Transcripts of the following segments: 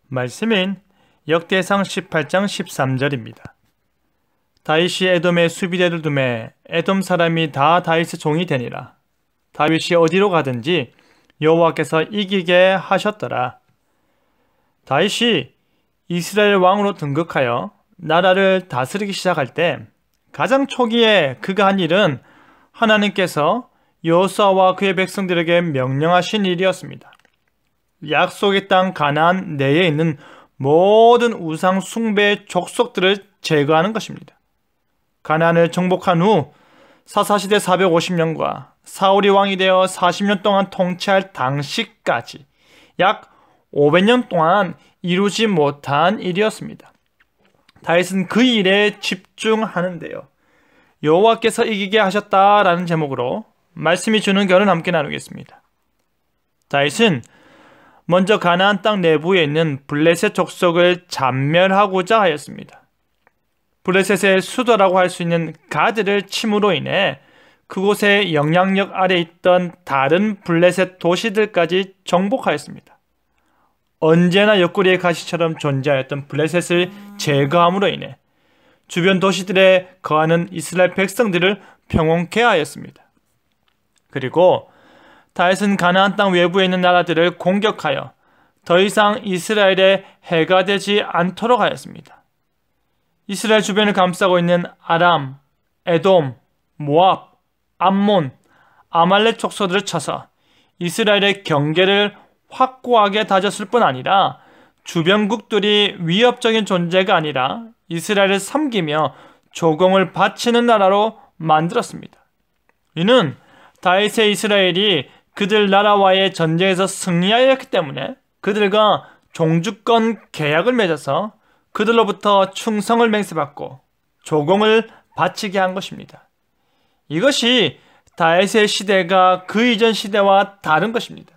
말씀인 역대상 18장 13절입니다. 다윗이 에돔의 수비대를 두매 에돔 사람이 다 다윗의 종이 되니라. 다윗이 어디로 가든지 여호와께서 이기게 하셨더라. 다윗이 이스라엘 왕으로 등극하여 나라를 다스리기 시작할 때 가장 초기에 그가 한 일은 하나님께서 여호수아와 그의 백성들에게 명령하신 일이었습니다. 약속의 땅 가나안 내에 있는 모든 우상 숭배의 족속들을 제거하는 것입니다. 가나안을 정복한 후 사사시대 450년과 사울이 왕이 되어 40년 동안 통치할 당시까지 약 500년 동안 이루지 못한 일이었습니다. 다윗은 그 일에 집중하는데요. 여호와께서 이기게 하셨다라는 제목으로 말씀이 주는 결은 함께 나누겠습니다. 다윗은 먼저 가나안 땅 내부에 있는 블레셋 족속을 잔멸하고자 하였습니다. 블레셋의 수도라고 할 수 있는 가드를 침으로 인해 그곳의 영향력 아래 있던 다른 블레셋 도시들까지 정복하였습니다. 언제나 옆구리의 가시처럼 존재하였던 블레셋을 제거함으로 인해 주변 도시들에 거하는 이스라엘 백성들을 평온케 하였습니다. 그리고 다윗은 가나안 땅 외부에 있는 나라들을 공격하여 더 이상 이스라엘의 해가 되지 않도록 하였습니다. 이스라엘 주변을 감싸고 있는 아람, 에돔, 모압, 암몬, 아말렉 족속들을 쳐서 이스라엘의 경계를 확고하게 다졌을 뿐 아니라 주변국들이 위협적인 존재가 아니라 이스라엘을 섬기며 조공을 바치는 나라로 만들었습니다. 이는 다윗의 이스라엘이 그들 나라와의 전쟁에서 승리하였기 때문에 그들과 종주권 계약을 맺어서 그들로부터 충성을 맹세받고 조공을 바치게 한 것입니다. 이것이 다윗의 시대가 그 이전 시대와 다른 것입니다.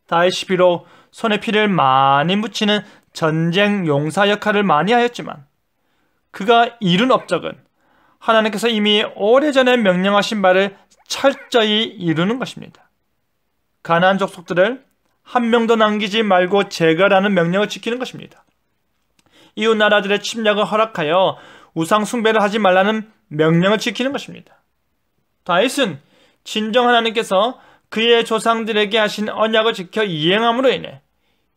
다윗이 비록 손에 피를 많이 묻히는 전쟁 용사 역할을 많이 하였지만 그가 이룬 업적은 하나님께서 이미 오래전에 명령하신 바를 철저히 이루는 것입니다. 가나안 족속들을 한 명도 남기지 말고 제거하라는 명령을 지키는 것입니다. 이웃 나라들의 침략을 허락하여 우상 숭배를 하지 말라는 명령을 지키는 것입니다. 다윗은 진정 하나님께서 그의 조상들에게 하신 언약을 지켜 이행함으로 인해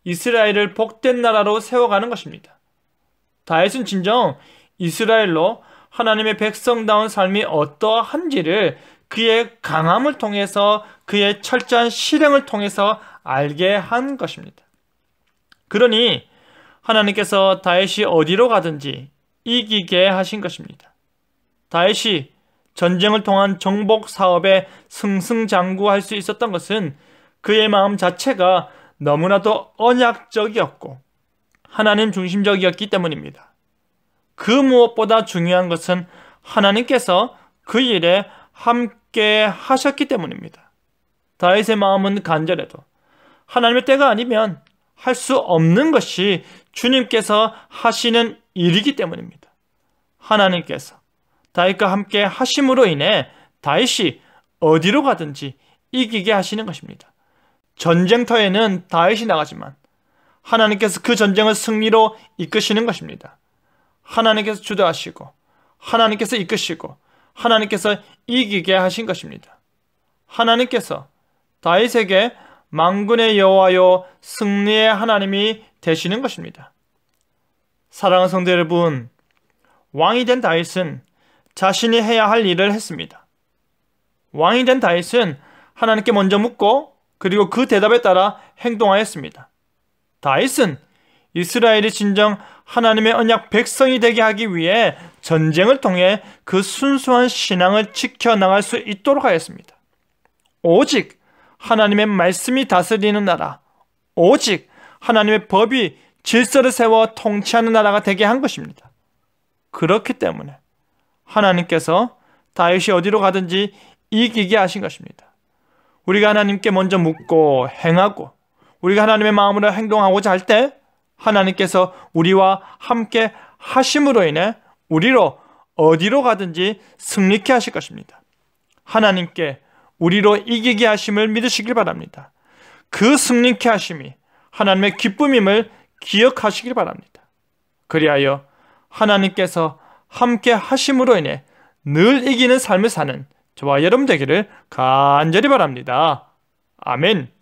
이스라엘을 복된 나라로 세워가는 것입니다. 다윗은 진정 이스라엘로 하나님의 백성다운 삶이 어떠한지를 그의 강함을 통해서 그의 철저한 실행을 통해서 알게 한 것입니다. 그러니 하나님께서 다윗이 어디로 가든지 이기게 하신 것입니다. 다윗이 전쟁을 통한 정복 사업에 승승장구할 수 있었던 것은 그의 마음 자체가 너무나도 언약적이었고 하나님 중심적이었기 때문입니다. 그 무엇보다 중요한 것은 하나님께서 그 일에 함께 하셨기 때문입니다. 다윗의 마음은 간절해도 하나님의 때가 아니면 할 수 없는 것이 주님께서 하시는 일이기 때문입니다. 하나님께서 다윗과 함께 하심으로 인해 다윗이 어디로 가든지 이기게 하시는 것입니다. 전쟁터에는 다윗이 나가지만 하나님께서 그 전쟁을 승리로 이끄시는 것입니다. 하나님께서 주도하시고 하나님께서 이끄시고 하나님께서 이기게 하신 것입니다. 하나님께서 다윗에게 만군의 여호와요 승리의 하나님이 되시는 것입니다. 사랑하는 성도 여러분, 왕이 된 다윗은 자신이 해야 할 일을 했습니다. 왕이 된 다윗은 하나님께 먼저 묻고 그리고 그 대답에 따라 행동하였습니다. 다윗은 이스라엘이 진정 하나님의 언약 백성이 되게 하기 위해 전쟁을 통해 그 순수한 신앙을 지켜나갈 수 있도록 하였습니다. 오직 하나님의 말씀이 다스리는 나라, 오직 하나님의 법이 질서를 세워 통치하는 나라가 되게 한 것입니다. 그렇기 때문에 하나님께서 다윗이 어디로 가든지 이기게 하신 것입니다. 우리가 하나님께 먼저 묻고 행하고 우리가 하나님의 마음으로 행동하고자 할 때 하나님께서 우리와 함께 하심으로 인해 우리로 어디로 가든지 승리케 하실 것입니다. 하나님께 우리로 이기게 하심을 믿으시길 바랍니다. 그 승리케 하심이 하나님의 기쁨임을 기억하시길 바랍니다. 그리하여 하나님께서 함께 하심으로 인해 늘 이기는 삶을 사는 저와 여러분 되기를 간절히 바랍니다. 아멘.